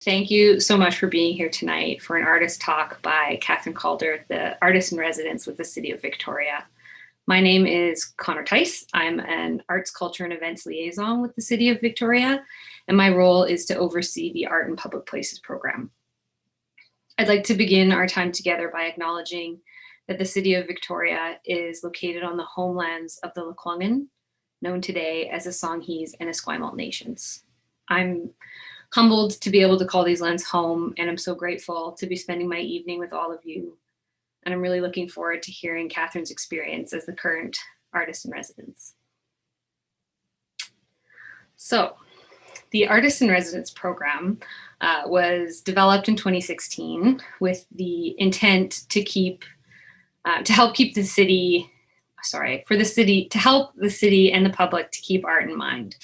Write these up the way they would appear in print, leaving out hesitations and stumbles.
Thank you so much for being here tonight for an artist talk by Kathryn Calder, the artist in residence with the City of Victoria. My name is Connor Tice. I'm an arts, culture, and events liaison with the City of Victoria, and my role is to oversee the Art in Public Places program. I'd like to begin our time together by acknowledging that the City of Victoria is located on the homelands of the Lekwungen, known today as the Songhees and Esquimalt nations. I'm humbled to be able to call these lands home, and I'm so grateful to be spending my evening with all of you. And I'm really looking forward to hearing Kathryn's experience as the current artist in residence. So, the Artist in Residence program was developed in 2016 with the intent to help the city and the public to keep art in mind.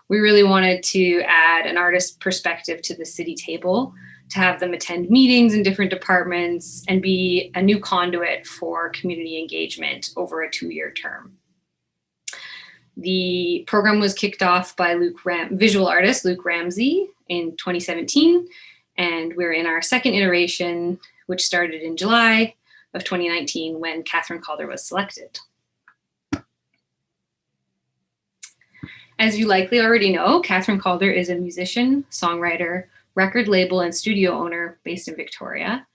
We really wanted to add an artist perspective to the city table, to have them attend meetings in different departments and be a new conduit for community engagement over a 2-year term. The program was kicked off by visual artist Luke Ramsey in 2017, and we're in our second iteration, which started in July of 2019 when Kathryn Calder was selected. As you likely already know, Kathryn Calder is a musician, songwriter, record label, and studio owner based in Victoria.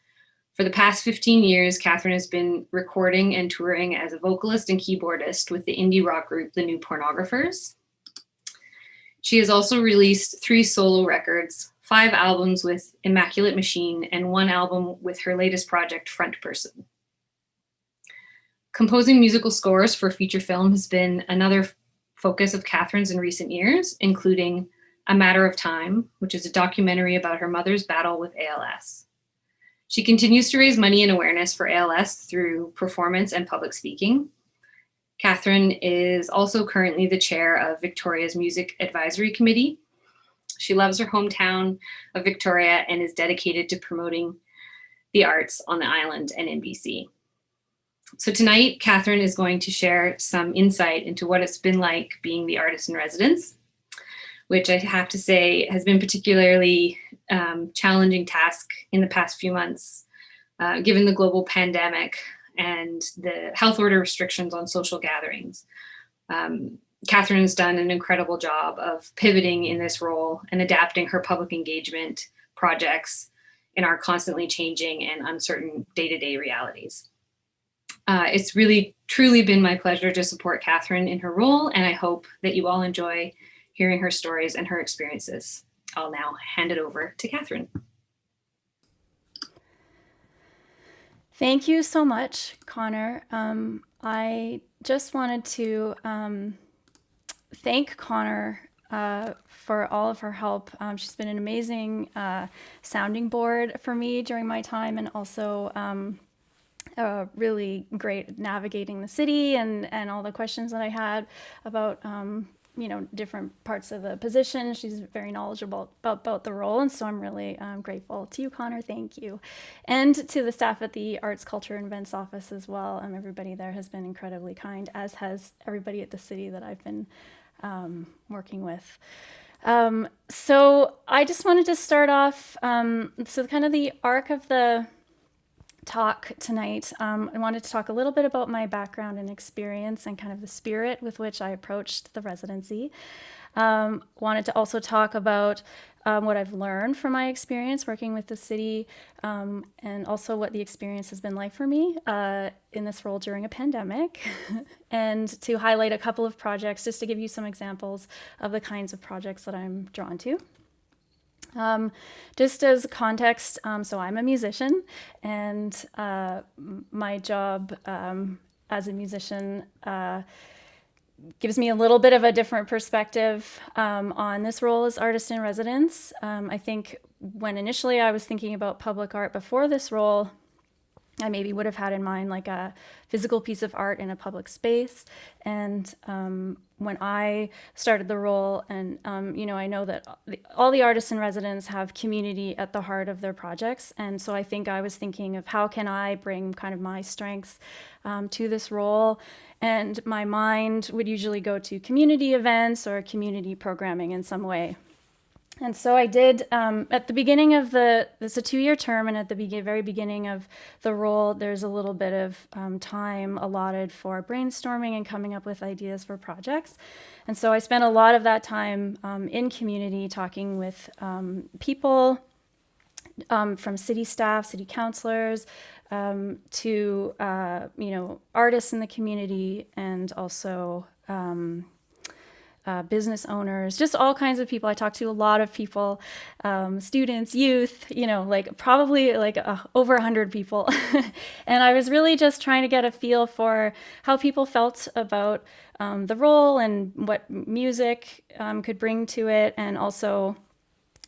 For the past 15 years, Kathryn has been recording and touring as a vocalist and keyboardist with the indie rock group The New Pornographers. She has also released 3 solo records, 5 albums with Immaculate Machine, and 1 album with her latest project, Front Person. Composing musical scores for feature film has been another focus of Kathryn's in recent years, including A Matter of Time, which is a documentary about her mother's battle with ALS. She continues to raise money and awareness for ALS through performance and public speaking. Kathryn is also currently the chair of Victoria's Music Advisory Committee. She loves her hometown of Victoria and is dedicated to promoting the arts on the island and in BC. So tonight, Kathryn is going to share some insight into what it's been like being the artist in residence, which I have to say has been particularly challenging task in the past few months, given the global pandemic and the health order restrictions on social gatherings. Kathryn has done an incredible job of pivoting in this role and adapting her public engagement projects in our constantly changing and uncertain day-to-day realities. It's really, truly been my pleasure to support Kathryn in her role, and I hope that you all enjoy hearing her stories and her experiences. I'll now hand it over to Kathryn. Thank you so much, Connor. I just wanted to thank Connor for all of her help. She's been an amazing sounding board for me during my time, and also really great navigating the city and all the questions that I had about different parts of the position. She's very knowledgeable about the role, and so I'm really grateful to you, Connor. Thank you. And to the staff at the Arts, Culture, and Events Office as well. Everybody there has been incredibly kind, as has everybody at the city that I've been working with. So I just wanted to start off, so kind of the arc of the talk tonight. I wanted to talk a little bit about my background and experience and kind of the spirit with which I approached the residency. Wanted to also talk about what I've learned from my experience working with the city, and also what the experience has been like for me in this role during a pandemic, and to highlight a couple of projects just to give you some examples of the kinds of projects that I'm drawn to. Just as context, so I'm a musician, and my job as a musician gives me a little bit of a different perspective on this role as artist in residence. I think when initially I was thinking about public art before this role, I maybe would have had in mind like a physical piece of art in a public space. And when I started the role, and I know that all the artists in residence have community at the heart of their projects. And so I think I was thinking of how can I bring kind of my strengths to this role. And my mind would usually go to community events or community programming in some way. And so I did, at the beginning of it's a 2-year term, and at the very beginning of the role, there's a little bit of time allotted for brainstorming and coming up with ideas for projects. And so I spent a lot of that time in community talking with people from city staff, city councilors, to, artists in the community, and also business owners, just all kinds of people. I talked to a lot of people, students, youth, like probably like over 100 people. And I was really just trying to get a feel for how people felt about the role and what music could bring to it, and also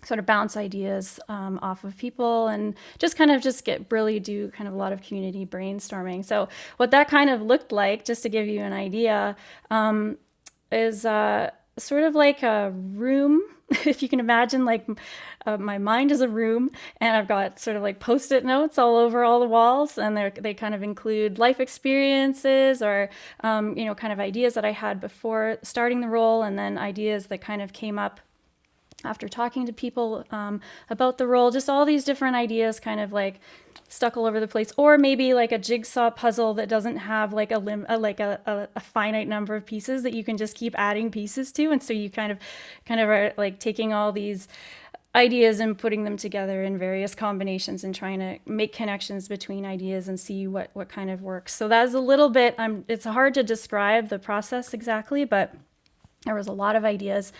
sort of bounce ideas off of people, and just kind of really do kind of a lot of community brainstorming. So what that kind of looked like, just to give you an idea, is sort of like a room. If you can imagine, like my mind is a room, and I've got sort of like post-it notes all over all the walls, and they kind of include life experiences, or kind of ideas that I had before starting the role, and then ideas that kind of came up after talking to people about the role. Just all these different ideas kind of like stuck all over the place, or maybe like a jigsaw puzzle that doesn't have like a finite number of pieces that you can just keep adding pieces to. And so you kind of are like taking all these ideas and putting them together in various combinations and trying to make connections between ideas and see what kind of works. So that's a little bit, it's hard to describe the process exactly, but there was a lot of ideas.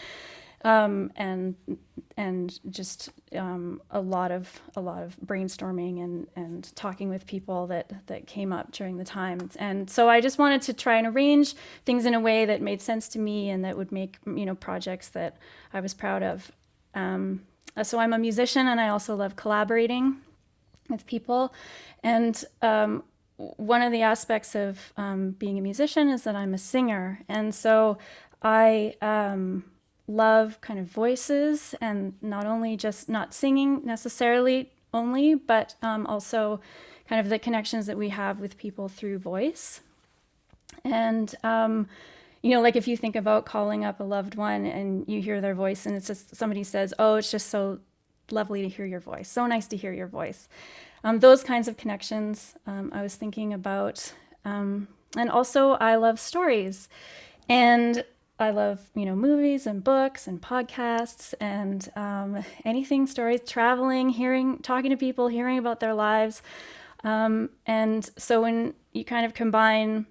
And just a lot of brainstorming and talking with people that came up during the time. And so I just wanted to try and arrange things in a way that made sense to me, and that would make projects that I was proud of. So I'm a musician, and I also love collaborating with people. And one of the aspects of being a musician is that I'm a singer, and so I love kind of voices, and not singing necessarily only, but also kind of the connections that we have with people through voice. And like if you think about calling up a loved one and you hear their voice, and it's just somebody says, "Oh, it's just so lovely to hear your voice, so nice to hear your voice." Those kinds of connections I was thinking about. And also I love stories, and I love, movies and books and podcasts and anything, stories, traveling, talking to people, hearing about their lives. And so when you kind of combine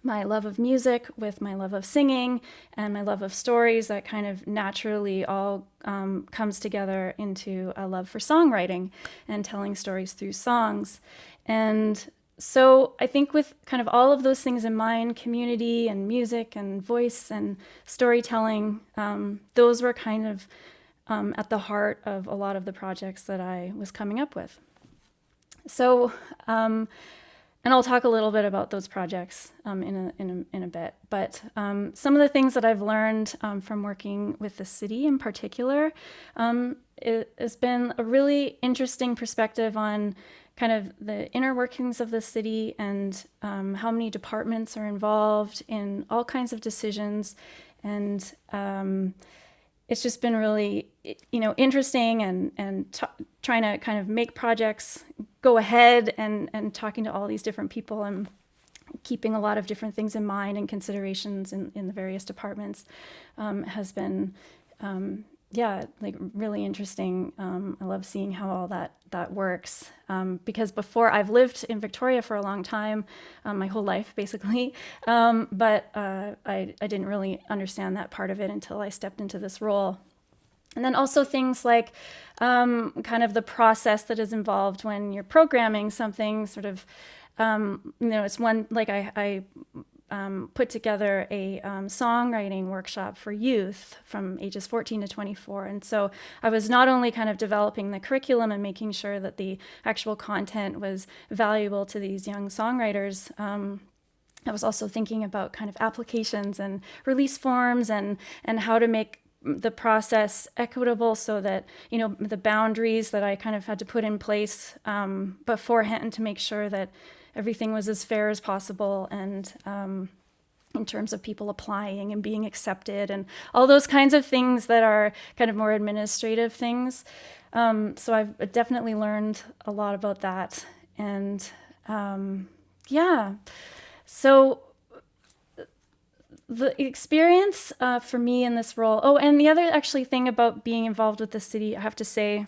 my love of music with my love of singing and my love of stories, that kind of naturally all comes together into a love for songwriting and telling stories through songs. And so I think with kind of all of those things in mind, community and music and voice and storytelling, those were kind of at the heart of a lot of the projects that I was coming up with. So, and I'll talk a little bit about those projects in a bit. But some of the things that I've learned from working with the city in particular, it has been a really interesting perspective on kind of the inner workings of the city, and how many departments are involved in all kinds of decisions. And it's just been really, interesting, and trying to kind of make projects go ahead, and talking to all these different people, and keeping a lot of different things in mind and considerations in the various departments has been like really interesting. I love seeing how all that works, because before, I've lived in Victoria for a long time, my whole life basically, but I didn't really understand that part of it until I stepped into this role. And then also things like kind of the process that is involved when you're programming something, sort of, it's one, like I put together a songwriting workshop for youth from ages 14 to 24. And so I was not only kind of developing the curriculum and making sure that the actual content was valuable to these young songwriters, I was also thinking about kind of applications and release forms, and how to make the process equitable, so that, the boundaries that I kind of had to put in place beforehand to make sure that everything was as fair as possible. And in terms of people applying and being accepted and all those kinds of things that are kind of more administrative things. So I've definitely learned a lot about that. And yeah, so the experience for me in this role, oh, and the other actually thing about being involved with the city, I have to say,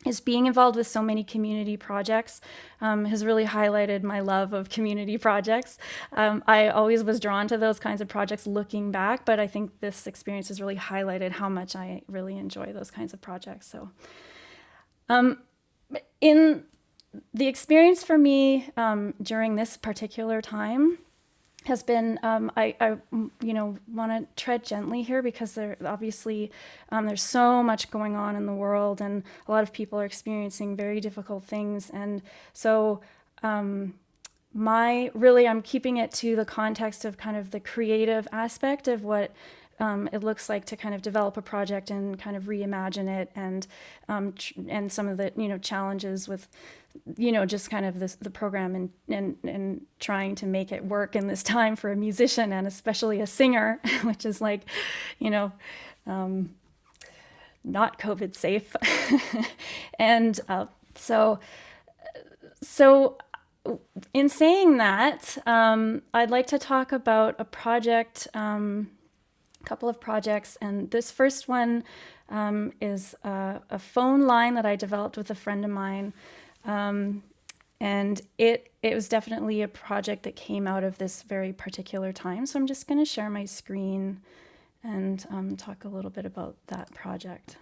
is being involved with so many community projects has really highlighted my love of community projects. I always was drawn to those kinds of projects looking back, but I think this experience has really highlighted how much I really enjoy those kinds of projects. So in the experience for me during this particular time has been, I want to tread gently here because there obviously there's so much going on in the world and a lot of people are experiencing very difficult things. And so I'm keeping it to the context of kind of the creative aspect of what it looks like to kind of develop a project and kind of reimagine it, and some of the challenges with just kind of the program and trying to make it work in this time for a musician and especially a singer, which is like not COVID safe. And so in saying that, I'd like to talk about a project, couple of projects, and this first one is a phone line that I developed with a friend of mine, and it was definitely a project that came out of this very particular time. So I'm just going to share my screen and talk a little bit about that project.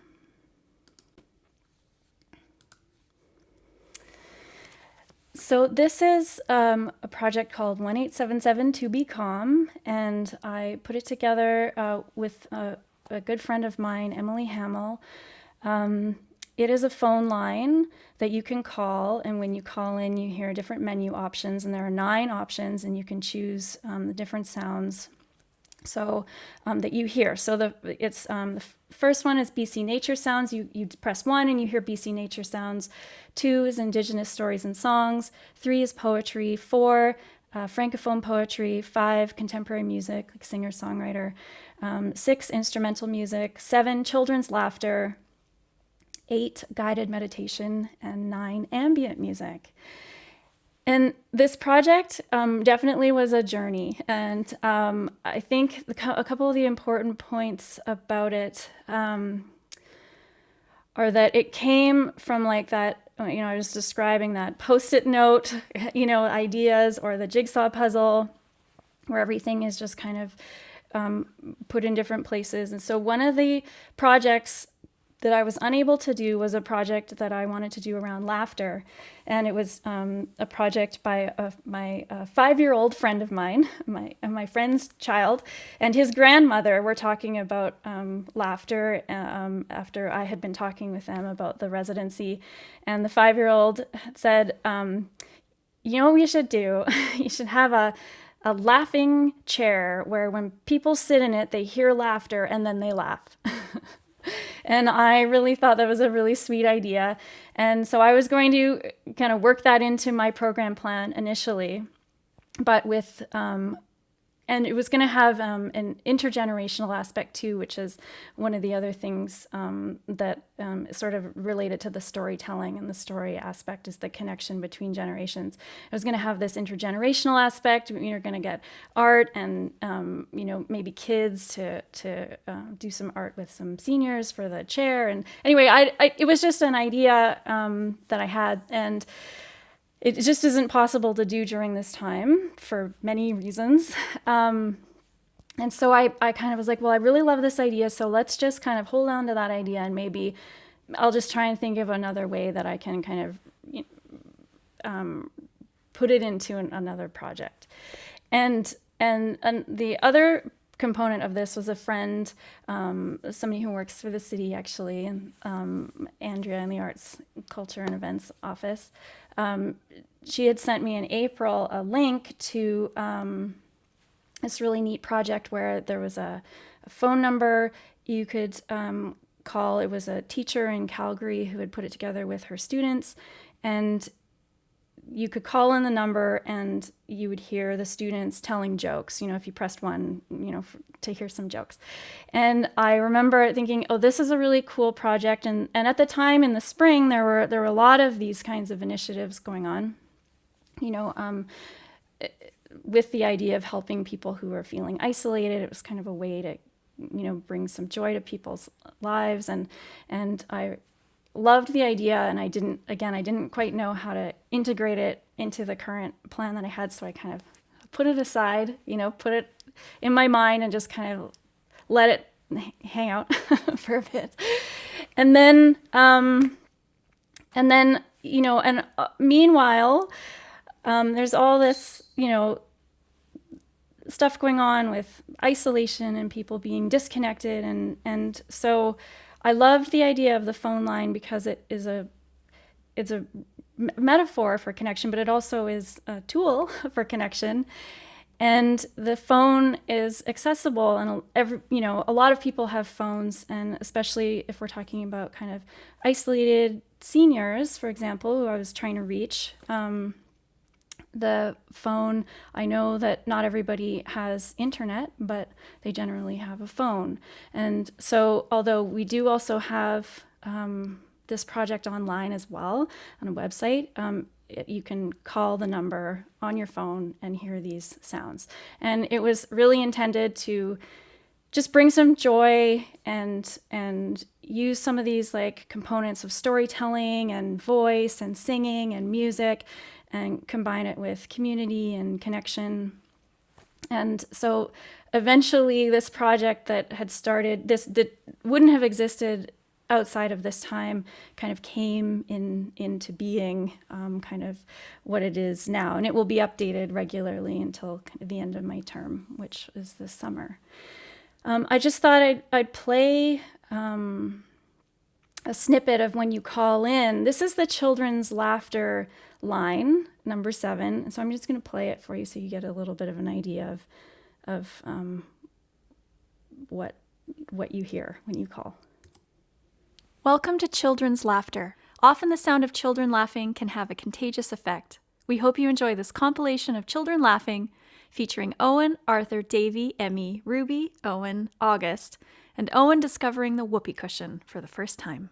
So this is a project called 1877 to be calm, and I put it together with a good friend of mine, Emily Hamill. It is a phone line that you can call, and when you call in, you hear different menu options, and there are 9 options, and you can choose the different sounds that you hear. So the first one is BC nature sounds. You press 1 and you hear BC nature sounds. 2 is Indigenous stories and songs. 3 is poetry. 4 Francophone poetry. 5 contemporary music, like singer-songwriter. 6 instrumental music. 7 children's laughter. 8 guided meditation, and 9 ambient music. And this project definitely was a journey. And I think a couple of the important points about it are that it came from like that, I was describing that Post-it note, ideas, or the jigsaw puzzle where everything is just kind of put in different places. And so one of the projects that I was unable to do was a project that I wanted to do around laughter. And it was a project by my 5-year-old friend of mine, my friend's child, and his grandmother were talking about laughter after I had been talking with them about the residency. And the 5-year-old said, what you should do? You should have a laughing chair where when people sit in it, they hear laughter and then they laugh. And I really thought that was a really sweet idea. And so I was going to kind of work that into my program plan initially, but and it was going to have an intergenerational aspect too, which is one of the other things that sort of related to the storytelling and the story aspect is the connection between generations. It was going to have this intergenerational aspect. You're going to get art and maybe kids to do some art with some seniors for the chair. And anyway, it was just an idea that I had, and it just isn't possible to do during this time for many reasons. And so I kind of was like, well, I really love this idea, so let's just kind of hold on to that idea, and maybe I'll just try and think of another way that I can kind of put it into another project. And the other component of this was a friend, somebody who works for the city actually, and Andrea in the Arts, Culture and Events office. She had sent me in April a link to this really neat project where there was a phone number you could call. It was a teacher in Calgary who had put it together with her students, and you could call in the number and you would hear the students telling jokes, if you pressed one, to hear some jokes. And I remember thinking, oh, this is a really cool project. And at the time in the spring, there were a lot of these kinds of initiatives going on, with the idea of helping people who are feeling isolated. It was kind of a way to, bring some joy to people's lives. And I loved the idea, and I didn't quite know how to integrate it into the current plan that I had. So I kind of put it aside, put it in my mind and just kind of let it hang out for a bit. And then, meanwhile, there's all this, stuff going on with isolation and people being disconnected. And so I loved the idea of the phone line because it's a metaphor for connection, but it also is a tool for connection. And the phone is accessible, and a lot of people have phones, and especially if we're talking about kind of isolated seniors, for example, who I was trying to reach. The phone, I know that not everybody has internet, but they generally have a phone. And so, although we do also have this project online as well on a website, you can call the number on your phone and hear these sounds. And it was really intended to just bring some joy and use some of these like components of storytelling and voice and singing and music, and combine it with community and connection. And so eventually this project that had started, that wouldn't have existed outside of this time, kind of came into being, kind of what it is now. And it will be updated regularly until kind of the end of my term, which is this summer. I just thought I'd play a snippet of when you call in. This is the Children's Laughter line, number 7. And so I'm just going to play it for you so you get a little bit of an idea of what you hear when you call. Welcome to Children's Laughter. Often the sound of children laughing can have a contagious effect. We hope you enjoy this compilation of children laughing, featuring Owen, Arthur, Davy, Emmy, Ruby, Owen, August, and Owen discovering the whoopee cushion for the first time.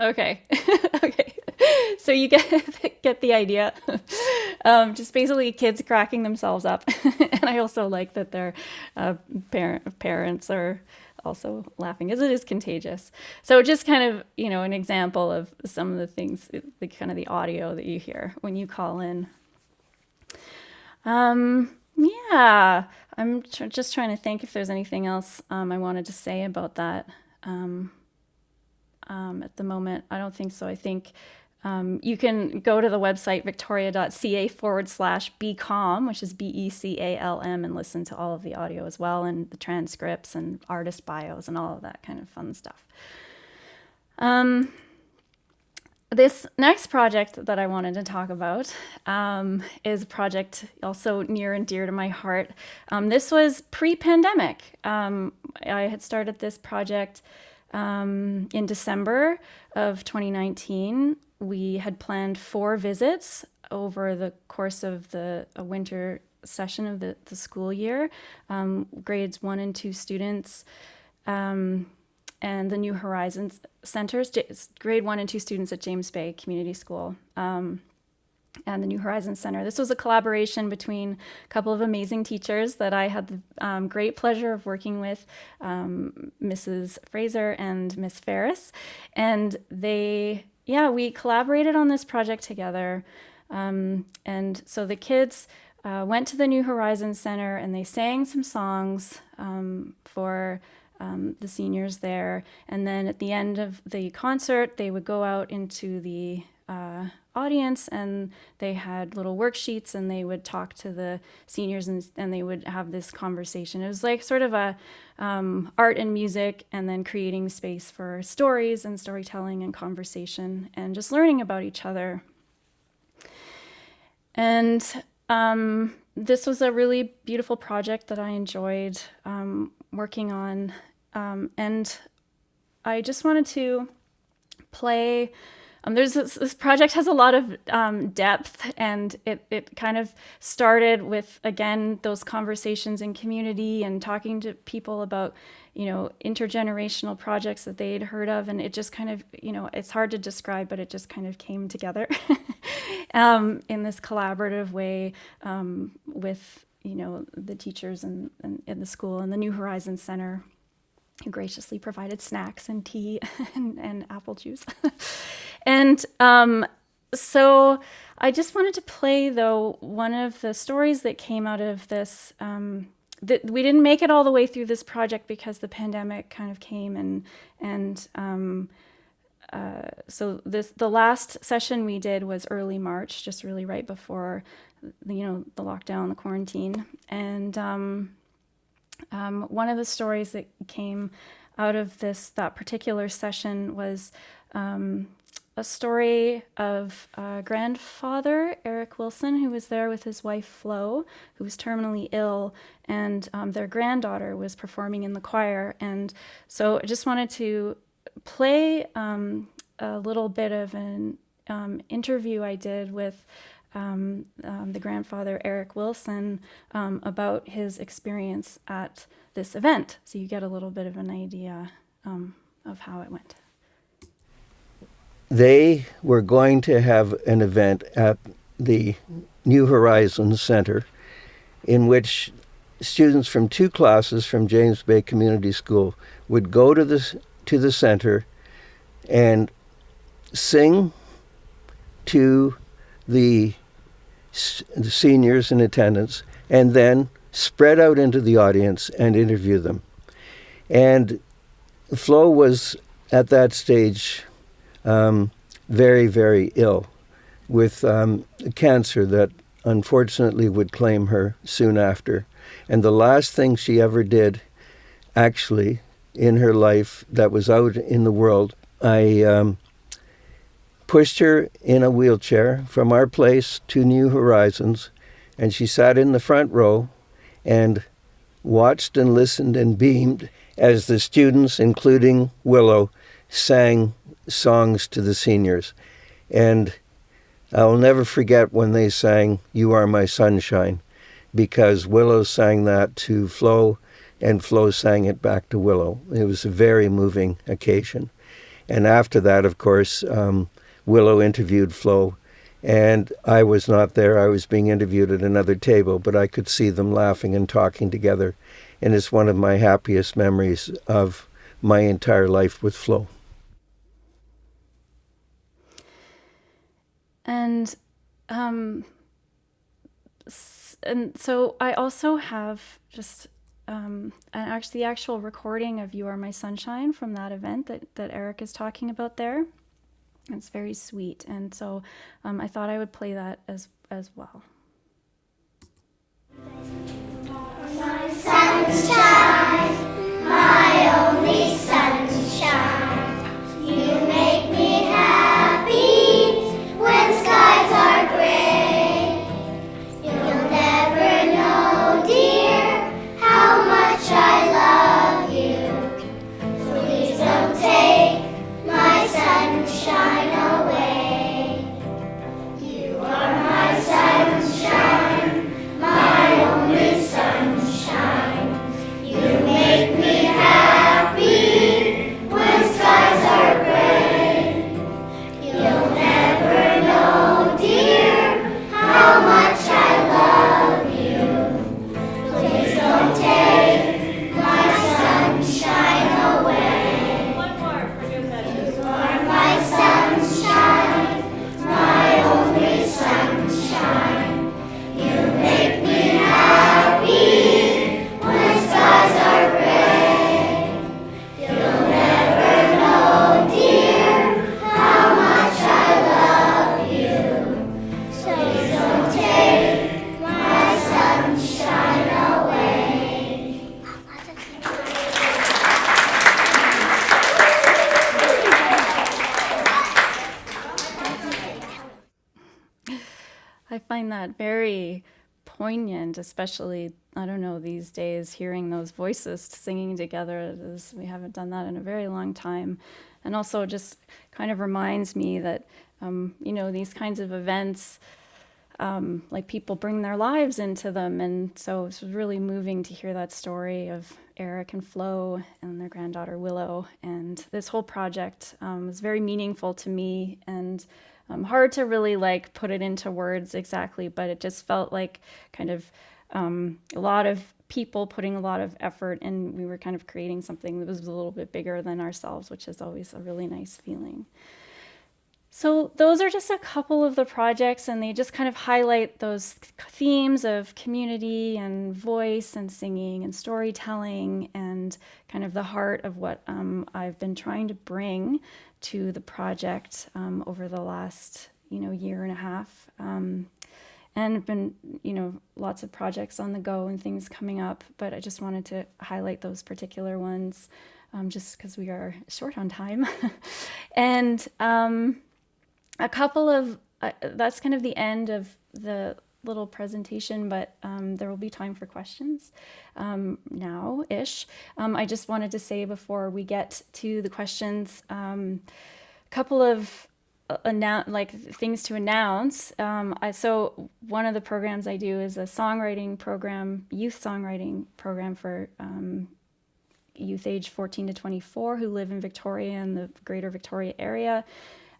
Okay. Okay. So you get the idea. Just basically kids cracking themselves up. And I also like that their parents are also laughing, as it is contagious. So just kind of, an example of some of the things, the kind of the audio that you hear when you call in. Yeah, I'm just trying to think if there's anything else I wanted to say about that. At the moment, I don't think so. I think you can go to the website victoria.ca/becalm, which is BECALM, and listen to all of the audio as well, and the transcripts and artist bios and all of that kind of fun stuff. This next project that I wanted to talk about is a project also near and dear to my heart. This was pre-pandemic. I had started this project in December of 2019. We had planned 4 visits over the course of the winter session of the school year, grades 1 and 2 students, and the New Horizons Centers, grade 1 and 2 students at James Bay Community School. And and the New Horizons Center. This was a collaboration between a couple of amazing teachers that I had the great pleasure of working with, Mrs. Fraser and Miss Ferris. And we collaborated on this project together. And so the kids went to the New Horizons Center and they sang some songs for the seniors there. And then at the end of the concert, they would go out into the audience, and they had little worksheets, and they would talk to the seniors, and they would have this conversation. It was like sort of a art and music, and then creating space for stories and storytelling and conversation and just learning about each other. And this was a really beautiful project that I enjoyed working on. And I just wanted to play. This project has a lot of depth, and it kind of started with, again, those conversations in community and talking to people about, intergenerational projects that they'd heard of. And it just kind of, it's hard to describe, but it just kind of came together in this collaborative way with, the teachers and in the school and the New Horizons Center, who graciously provided snacks and tea and apple juice. And so I just wanted to play, though, one of the stories that came out of this. We didn't make it all the way through this project because the pandemic kind of came, so the last session we did was early March, just really right before the lockdown, the quarantine. And one of the stories that came out of that particular session was a story of a grandfather, Eric Wilson, who was there with his wife, Flo, who was terminally ill, and their granddaughter was performing in the choir. And so I just wanted to play a little bit of an interview I did with the grandfather, Eric Wilson, about his experience at this event. So you get a little bit of an idea of how it went. They were going to have an event at the New Horizons Center in which students from 2 classes from James Bay Community School would go to the center and sing to the seniors in attendance, and then spread out into the audience and interview them. And Flo was at that stage very, very ill with cancer that unfortunately would claim her soon after. And the last thing she ever did, actually, in her life that was out in the world, I pushed her in a wheelchair from our place to New Horizons, and she sat in the front row and watched and listened and beamed as the students, including Willow, sang songs to the seniors. And I'll never forget when they sang "You Are My Sunshine," because Willow sang that to Flo, and Flo sang it back to Willow. It was a very moving occasion. And after that, of course, Willow interviewed Flo, and I was not there. I was being interviewed at another table, but I could see them laughing and talking together. And it's one of my happiest memories of my entire life with Flo. And so I also have just the actual recording of "You Are My Sunshine" from that event that Eric is talking about there. It's very sweet, and so I thought I would play that as well. My sunshine, my only sunshine, you make me happy when skies are gray. You'll never know, dear, how much I love you. So please don't take my sunshine away. You are my sunshine, my only sunshine. find that very poignant, especially, I don't know, these days, hearing those voices singing together. We haven't done that in a very long time. And also just kind of reminds me that, you know, these kinds of events, like people bring their lives into them. And so it's really moving to hear that story of Eric and Flo and their granddaughter Willow. And this whole project was very meaningful to me, and hard to really like put it into words exactly, but it just felt like kind of a lot of people putting a lot of effort, and we were kind of creating something that was a little bit bigger than ourselves, which is always a really nice feeling. So those are just a couple of the projects, and they just kind of highlight those themes of community and voice and singing and storytelling, and kind of the heart of what I've been trying to bring to the project over the last, you know, year and a half. And been, you know, lots of projects on the go and things coming up, but I just wanted to highlight those particular ones just because we are short on time. And a couple of, that's kind of the end of the little presentation, but there will be time for questions now-ish. I just wanted to say before we get to the questions, a couple of things to announce. So one of the programs I do is a songwriting program, youth songwriting program for youth age 14 to 24 who live in Victoria and the greater Victoria area.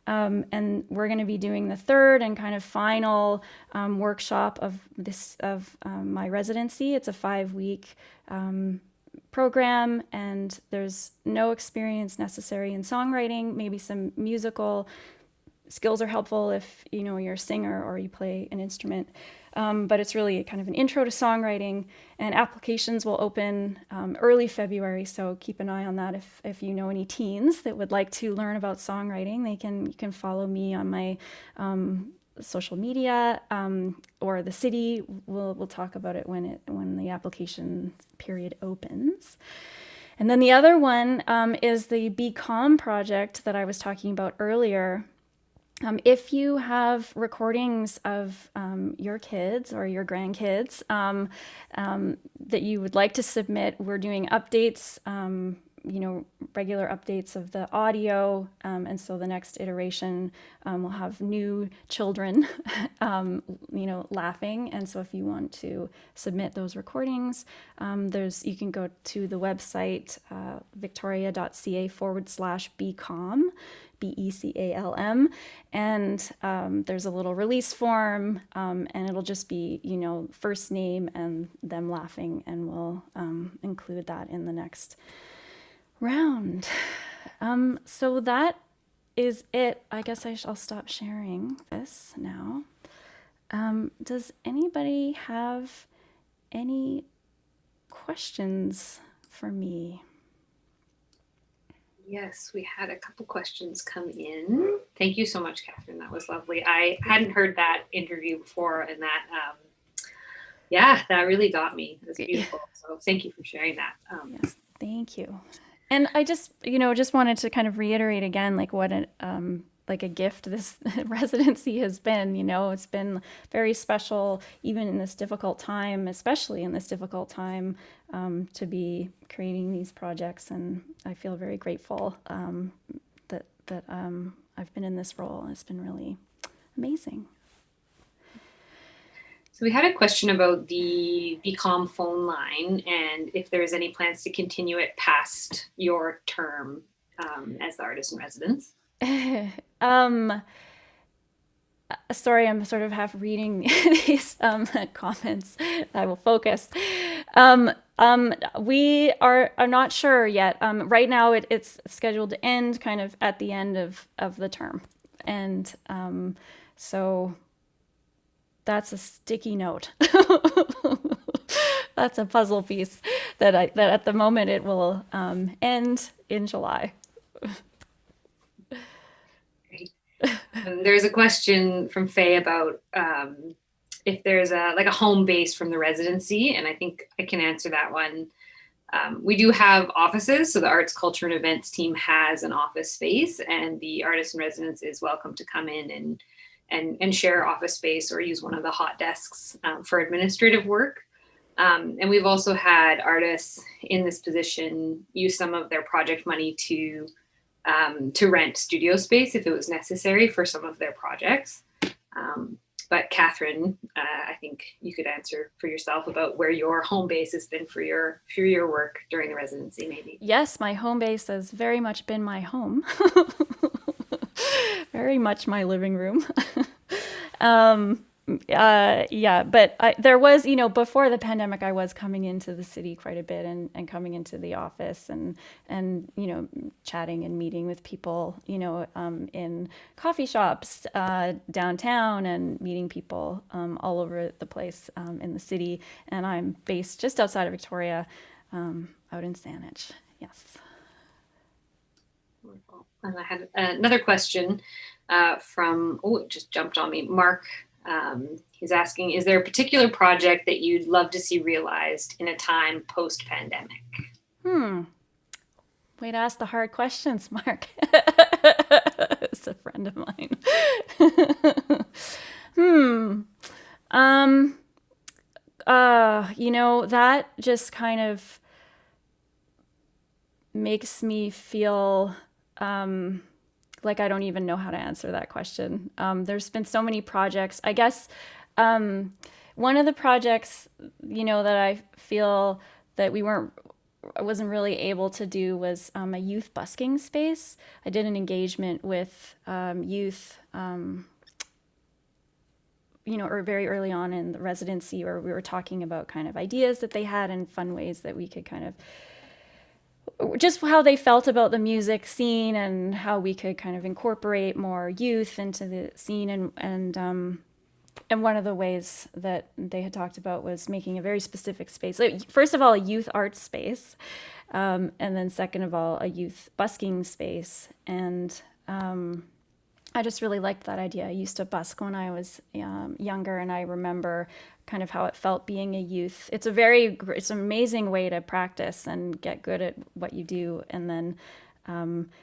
And we're going to be doing the third and kind of final workshop of my residency. It's a 5-week program, and there's no experience necessary in songwriting. Maybe some musical skills are helpful if, you know, you're a singer or you play an instrument. But it's really kind of an intro to songwriting, and applications will open early February. So keep an eye on that. If you know any teens that would like to learn about songwriting, you can follow me on my social media, or the city will talk about it when the application period opens. And then the other one is the Be Calm project that I was talking about earlier. If you have recordings of your kids or your grandkids that you would like to submit, we're doing updates, you know, regular updates of the audio. And so the next iteration will have new children, you know, laughing. And so if you want to submit those recordings, you can go to the website, victoria.ca/becalm. BECALM, and there's a little release form, and it'll just be, you know, first name and them laughing, and we'll include that in the next round. So that is it. I guess I'll stop sharing this now. Does anybody have any questions for me? Yes, we had a couple questions come in. Thank you so much, Kathryn. That was lovely. I hadn't heard that interview before, and that, that really got me. It was beautiful. So thank you for sharing that. Yes, thank you. And I just wanted to kind of reiterate again, like what like a gift this residency has been. You know, it's been very special, even in this difficult time, especially in this difficult time, to be creating these projects. And I feel very grateful that I've been in this role. It's been really amazing. So we had a question about the Be Calm phone line, and if there's any plans to continue it past your term as the artist in residence. Sorry, I'm sort of half reading these comments. I will focus. We are not sure yet. Right now, it's scheduled to end kind of at the end of the term, and so that's a sticky note. That's a puzzle piece that at the moment it will end in July. There's a question from Faye about if there's a home base from the residency, and I think I can answer that one. We do have offices, so the Arts, Culture, and Events team has an office space, and the artist in residence is welcome to come in and and share office space or use one of the hot desks for administrative work. And we've also had artists in this position use some of their project money to rent studio space if it was necessary for some of their projects. But Kathryn, I think you could answer for yourself about where your home base has been for your work during the residency, maybe. Yes, my home base has very much been my home. Very much my living room. Yeah, but there was, before the pandemic, I was coming into the city quite a bit and coming into the office and chatting and meeting with people, in coffee shops downtown and meeting people all over the place in the city. And I'm based just outside of Victoria, out in Saanich. Yes. Wonderful. And I had another question from, it just jumped on me, Mark. He's asking, is there a particular project that you'd love to see realized in a time post-pandemic? Way to ask the hard questions, Mark. It's a friend of mine. That just kind of makes me feel like I don't even know how to answer that question. There's been so many projects. I guess one of the projects, that I feel that I wasn't really able to do was a youth busking space. I did an engagement with youth, or very early on in the residency, where we were talking about kind of ideas that they had and fun ways that we could kind of just how they felt about the music scene and how we could kind of incorporate more youth into the scene. And one of the ways that they had talked about was making a very specific space. First of all, a youth arts space. And then second of all, a youth busking space. And I just really liked that idea. I used to busk when I was younger, and I remember kind of how it felt being a youth. It's an amazing way to practice and get good at what you do. And then,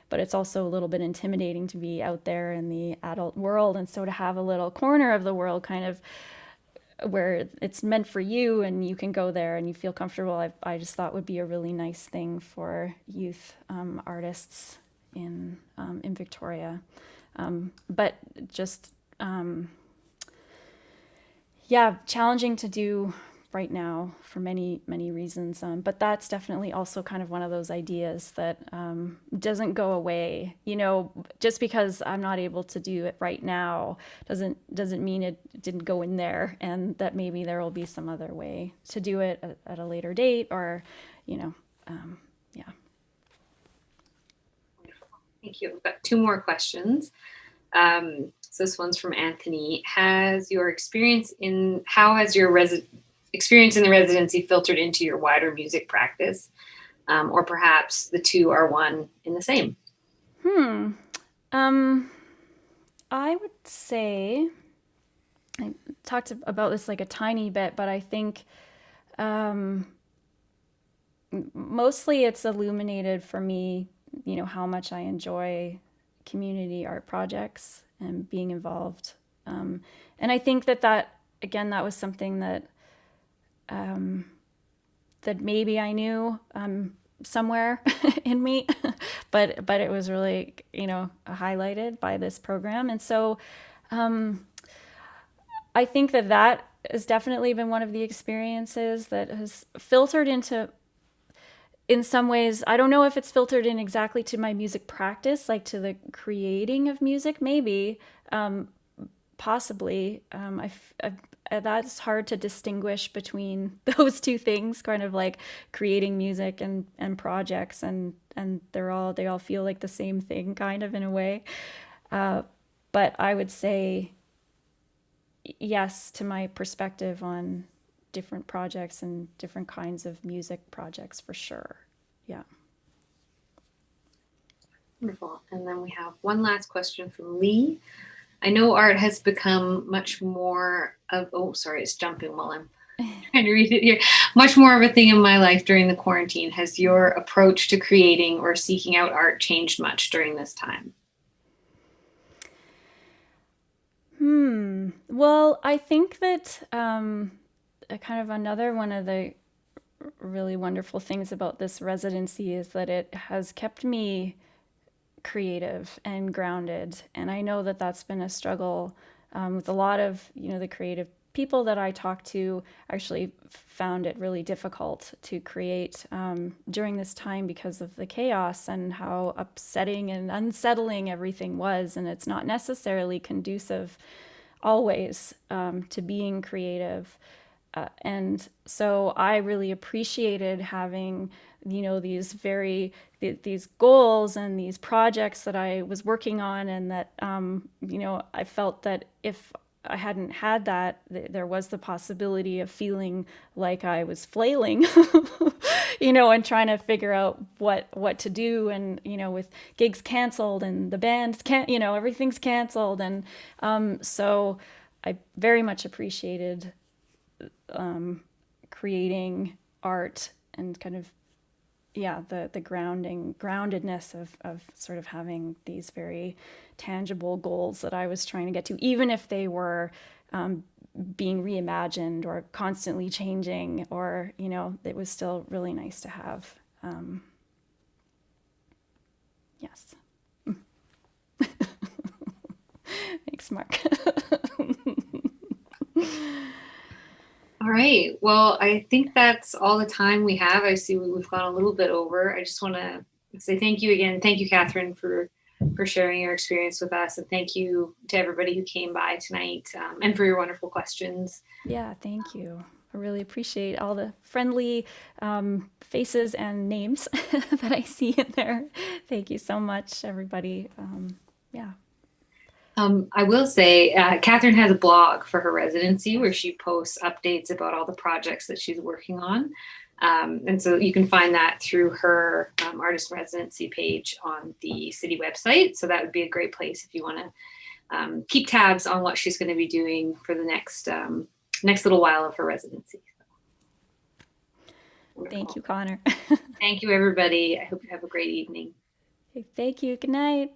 but it's also a little bit intimidating to be out there in the adult world. And so to have a little corner of the world kind of where it's meant for you and you can go there and you feel comfortable, I just thought would be a really nice thing for youth artists in Victoria. But just, challenging to do right now for many, many reasons. But that's definitely also kind of one of those ideas that doesn't go away. Just because I'm not able to do it right now doesn't mean it didn't go in there, and that maybe there will be some other way to do it at a later date, or, yeah. Thank you. I've got two more questions. So this one's from Anthony. How has your experience in the residency filtered into your wider music practice? Or perhaps the two are one in the same? I would say, I talked about this like a tiny bit, but I think mostly it's illuminated for me, how much I enjoy community art projects and being involved. And I think that was something that that maybe I knew somewhere in me, but it was really, highlighted by this program. And so I think that has definitely been one of the experiences that has filtered into, in some ways, I don't know if it's filtered in exactly to my music practice, like to the creating of music, maybe, possibly. That's hard to distinguish between those two things, kind of like creating music and projects, and they all feel like the same thing, kind of, in a way. But I would say yes to my perspective on different projects and different kinds of music projects, for sure. Yeah. Wonderful. And then we have one last question from Lee. I know art has become much more of, it's jumping while I'm trying to read it here. Much more of a thing in my life during the quarantine. Has your approach to creating or seeking out art changed much during this time? Well, I think that kind of another one of the really wonderful things about this residency is that it has kept me creative and grounded. And I know that that's been a struggle with a lot of, the creative people that I talk to. Actually found it really difficult to create during this time because of the chaos and how upsetting and unsettling everything was. And it's not necessarily conducive always to being creative. And so I really appreciated having, these goals and these projects that I was working on, and that, I felt that if I hadn't had that, there was the possibility of feeling like I was flailing, and trying to figure out what to do. And, with gigs canceled and the bands can't, everything's canceled. And so I very much appreciated creating art and kind of, the groundedness of sort of having these very tangible goals that I was trying to get to, even if they were being reimagined or constantly changing, or, it was still really nice to have. Yes. Thanks, Mark. All right. Well, I think that's all the time we have. I see we've gone a little bit over. I just want to say thank you again. Thank you, Kathryn, for sharing your experience with us. And thank you to everybody who came by tonight, and for your wonderful questions. Yeah, thank you. I really appreciate all the friendly faces and names that I see in there. Thank you so much, everybody. Yeah. I will say, Kathryn has a blog for her residency where she posts updates about all the projects that she's working on. And so you can find that through her artist residency page on the city website. So that would be a great place if you want to keep tabs on what she's going to be doing for the next little while of her residency. Thank you, Connor. Thank you, everybody. I hope you have a great evening. Okay, thank you. Good night.